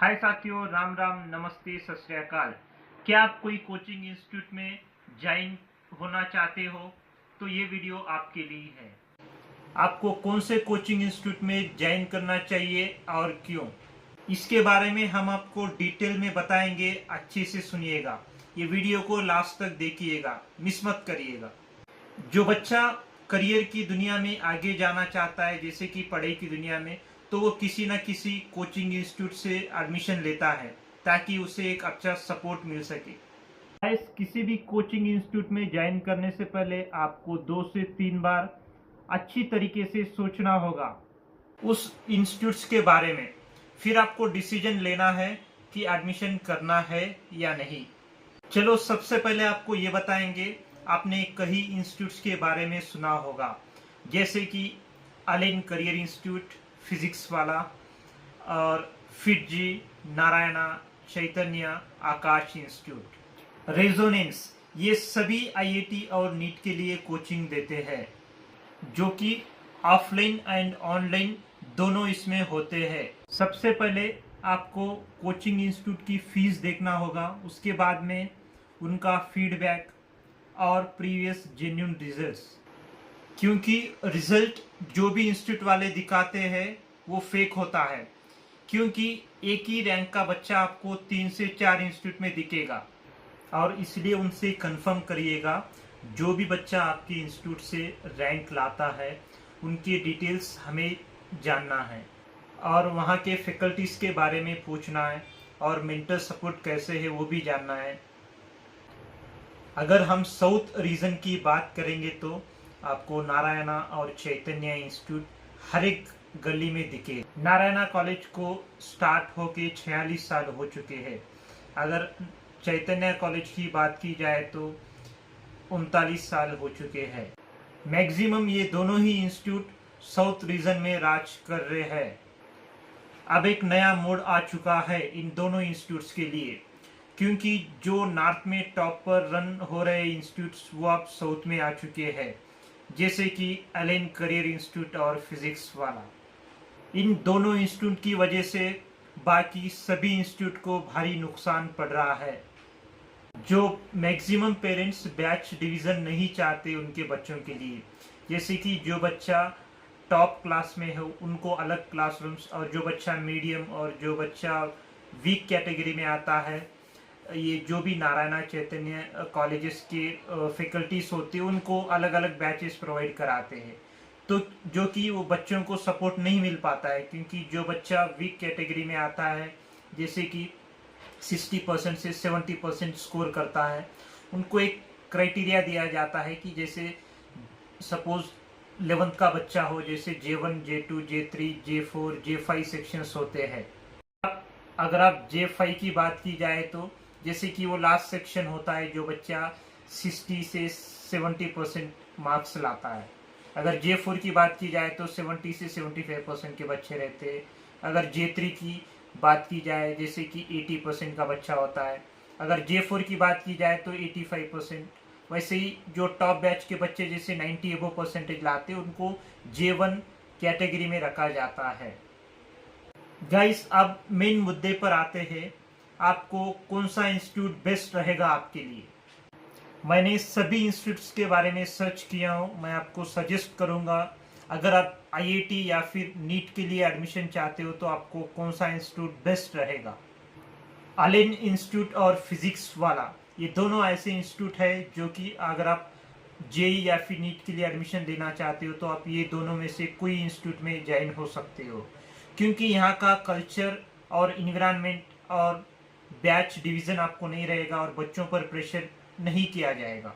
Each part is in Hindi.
हाय साथियों, राम राम, नमस्ते, सत श्री अकाल। क्या आप कोई कोचिंग इंस्टीट्यूट में ज्वाइन होना चाहते हो तो ये वीडियो आपके लिए है। आपको कौन से कोचिंग इंस्टीट्यूट में ज्वाइन करना चाहिए और क्यों, इसके बारे में हम आपको डिटेल में बताएंगे। अच्छे से सुनिएगा, ये वीडियो को लास्ट तक देखिएगा, मिस मत करिएगा। जो बच्चा करियर की दुनिया में आगे जाना चाहता है, जैसे कि पढ़ाई की दुनिया में, तो वो किसी न किसी कोचिंग इंस्टीट्यूट से एडमिशन लेता है ताकि उसे एक अच्छा सपोर्ट मिल सके। किसी भी कोचिंग इंस्टीट्यूट में ज्वाइन करने से पहले आपको 2 से 3 बार अच्छी तरीके से सोचना होगा उस इंस्टीट्यूट्स के बारे में। फिर आपको डिसीजन लेना है कि एडमिशन करना है या नहीं। चलो, सबसे पहले आपको ये बताएंगे, आपने कई इंस्टीट्यूट्स के बारे में सुना होगा, जैसे कि अलेन करियर इंस्टीट्यूट फिजिक्स वाला, और फिटजी, नारायणा, चैतन्य, आकाश इंस्टीट्यूट, रेजोनेंस। ये सभी आईआईटी और नीट के लिए कोचिंग देते हैं, जो कि ऑफलाइन एंड ऑनलाइन दोनों इसमें होते हैं। सबसे पहले आपको कोचिंग इंस्टीट्यूट की फीस देखना होगा, उसके बाद में उनका फीडबैक और प्रीवियस जेन्युइन रिजल्ट्स, क्योंकि रिजल्ट जो भी इंस्टीट्यूट वाले दिखाते हैं वो फेक होता है, क्योंकि एक ही रैंक का बच्चा आपको 3 से 4 इंस्टीट्यूट में दिखेगा, और इसलिए उनसे कंफर्म करिएगा। जो भी बच्चा आपके इंस्टीट्यूट से रैंक लाता है उनकी डिटेल्स हमें जानना है, और वहाँ के फैकल्टीज के बारे में पूछना है, और मेंटल सपोर्ट कैसे है वो भी जानना है। अगर हम साउथ रीजन की बात करेंगे तो आपको नारायणा और चैतन्य इंस्टीट्यूट हर एक गली में दिखे। नारायणा कॉलेज को स्टार्ट होके 46 साल हो चुके हैं। अगर चैतन्य कॉलेज की बात की जाए तो 39 साल हो चुके हैं। मैक्सिमम ये दोनों ही इंस्टीट्यूट साउथ रीजन में राज कर रहे हैं। अब एक नया मोड़ आ चुका है इन दोनों इंस्टीट्यूट्स के लिए, क्योंकि जो नॉर्थ में टॉप पर रन हो रहे इंस्टीट्यूट्स वो अब साउथ में आ चुके हैं, जैसे कि अलेन करियर इंस्टीट्यूट और फिजिक्स वाला। इन दोनों इंस्टीट्यूट की वजह से बाकी सभी इंस्टीट्यूट को भारी नुकसान पड़ रहा है। जो मैक्सिमम पेरेंट्स बैच डिवीज़न नहीं चाहते उनके बच्चों के लिए, जैसे कि जो बच्चा टॉप क्लास में हो उनको अलग क्लासरूम्स, और जो बच्चा मीडियम और जो बच्चा वीक कैटेगरी में आता है, ये जो भी नारायणा चैतन्य कॉलेजेस के फैकल्टीज होते हैं उनको अलग अलग बैचेस प्रोवाइड कराते हैं, तो जो कि वो बच्चों को सपोर्ट नहीं मिल पाता है, क्योंकि जो बच्चा वीक कैटेगरी में आता है, जैसे कि 60% से 70% स्कोर करता है, उनको एक क्राइटेरिया दिया जाता है कि जैसे सपोज 11th का बच्चा हो, जैसे J1, J2, J3, J4, J5 sections होते हैं। अगर आप J5 की बात की जाए तो जैसे कि वो लास्ट सेक्शन होता है, जो बच्चा 60 से 70% मार्क्स लाता है। अगर J4 की बात की जाए तो 70 से 75% के बच्चे रहते हैं। अगर J3 की बात की जाए जैसे कि 80% का बच्चा होता है। अगर J4 की बात की जाए तो 85%। वैसे ही जो टॉप बैच के बच्चे जैसे 90 एबो परसेंटेज लाते हैं उनको J1 कैटेगरी में रखा जाता है। गाइस, अब मेन मुद्दे पर आते हैं, आपको कौन सा इंस्टीट्यूट बेस्ट रहेगा आपके लिए। मैंने सभी इंस्टीट्यूट्स के बारे में सर्च किया हूँ, मैं आपको सजेस्ट करूँगा। अगर आप आईआईटी या फिर नीट के लिए एडमिशन चाहते हो तो आपको कौन सा इंस्टीट्यूट बेस्ट रहेगा। अलेन इंस्टीट्यूट और फिजिक्स वाला, ये दोनों ऐसे इंस्टीट्यूट है जो कि अगर आप जेई या फिर नीट के लिए एडमिशन लेना चाहते हो तो आप ये दोनों में से कोई इंस्टीट्यूट में ज्वाइन हो सकते हो, क्योंकि यहाँ का कल्चर और इन्वायरमेंट और बैच डिवीज़न आपको नहीं रहेगा और बच्चों पर प्रेशर नहीं किया जाएगा।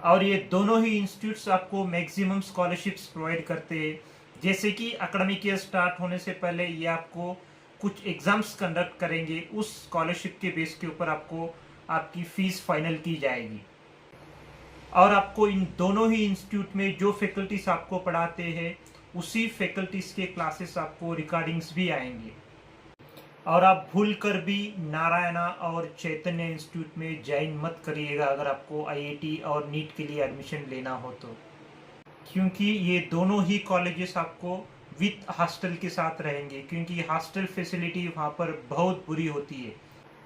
और ये दोनों ही इंस्टीट्यूट्स आपको मैक्सिमम स्कॉलरशिप्स प्रोवाइड करते हैं, जैसे कि एकेडमिक ईयर स्टार्ट होने से पहले ये आपको कुछ एग्जाम्स कंडक्ट करेंगे, उस स्कॉलरशिप के बेस के ऊपर आपको आपकी फ़ीस फाइनल की जाएगी। और आपको इन दोनों ही इंस्टीट्यूट में जो फैकल्टीज आपको पढ़ाते हैं उसी फैकल्टीज के क्लासेस आपको रिकॉर्डिंग्स भी आएंगे। और आप भूल कर भी नारायणा और चैतन्य इंस्टीट्यूट में ज्वाइन मत करिएगा अगर आपको आईआईटी और नीट के लिए एडमिशन लेना हो तो, क्योंकि ये दोनों ही कॉलेजेस आपको विथ हॉस्टल के साथ रहेंगे, क्योंकि हॉस्टल फैसिलिटी वहाँ पर बहुत बुरी होती है।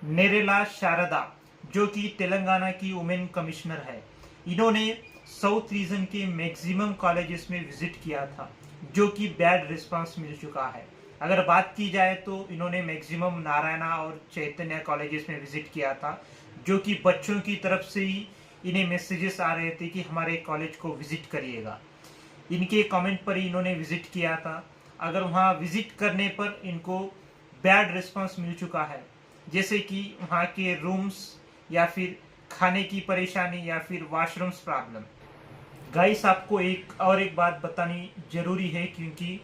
नेरेला शारदा, जो कि तेलंगाना की वुमेन कमिश्नर है, इन्होंने साउथ रीजन के मैक्सिमम कॉलेजेस में विजिट किया था, जो कि बैड रिस्पांस मिल चुका है। अगर बात की जाए तो इन्होंने मैक्सिमम नारायणा और चैतन्य कॉलेजेस में विजिट किया था, जो कि बच्चों की तरफ से ही इन्हें मैसेजेस आ रहे थे कि हमारे कॉलेज को विजिट करिएगा। इनके कमेंट पर ही इन्होंने विजिट किया था। अगर वहाँ विजिट करने पर इनको बैड रिस्पांस मिल चुका है, जैसे कि वहाँ के रूम्स या फिर खाने की परेशानी या फिर वॉशरूम्स प्रॉब्लम। गाइस, आपको एक बात बतानी जरूरी है, क्योंकि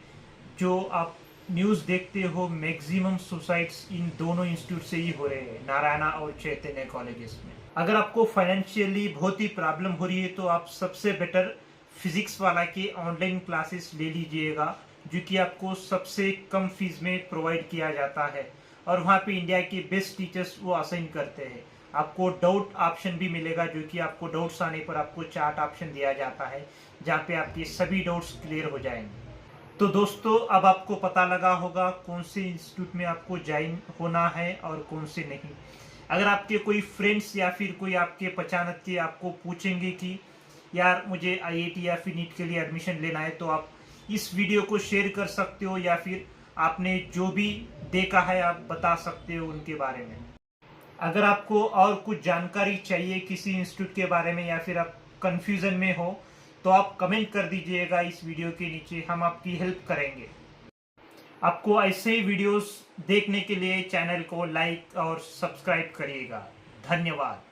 जो आप न्यूज़ देखते हो मैक्सिमम सुसाइड्स इन दोनों इंस्टीट्यूट से ही हो रहे हैं, नारायणा और चैतन्य कॉलेजेस में। अगर आपको फाइनेंशियली बहुत ही प्रॉब्लम हो रही है तो आप सबसे बेटर फिजिक्स वाला के ऑनलाइन क्लासेस ले लीजिएगा, जो कि आपको सबसे कम फीस में प्रोवाइड किया जाता है, और वहाँ पे इंडिया के बेस्ट टीचर्स वो असाइन करते हैं। आपको डाउट ऑप्शन भी मिलेगा, जो कि आपको डाउट्स आने पर आपको चार्ट ऑप्शन दिया जाता है, जहाँ पे आपके सभी डाउट्स क्लियर हो जाएंगे। तो दोस्तों, अब आपको पता लगा होगा कौन से इंस्टीट्यूट में आपको ज्वाइन होना है और कौन से नहीं। अगर आपके कोई फ्रेंड्स या फिर कोई आपके पहचानत के आपको पूछेंगे कि यार मुझे आईआईटी या फिर नीट के लिए एडमिशन लेना है, तो आप इस वीडियो को शेयर कर सकते हो, या फिर आपने जो भी देखा है आप बता सकते हो उनके बारे में। अगर आपको और कुछ जानकारी चाहिए किसी इंस्टीट्यूट के बारे में, या फिर आप कंफ्यूजन में हो, तो आप कमेंट कर दीजिएगा इस वीडियो के नीचे, हम आपकी हेल्प करेंगे। आपको ऐसे ही वीडियोस देखने के लिए चैनल को लाइक और सब्सक्राइब करिएगा। धन्यवाद।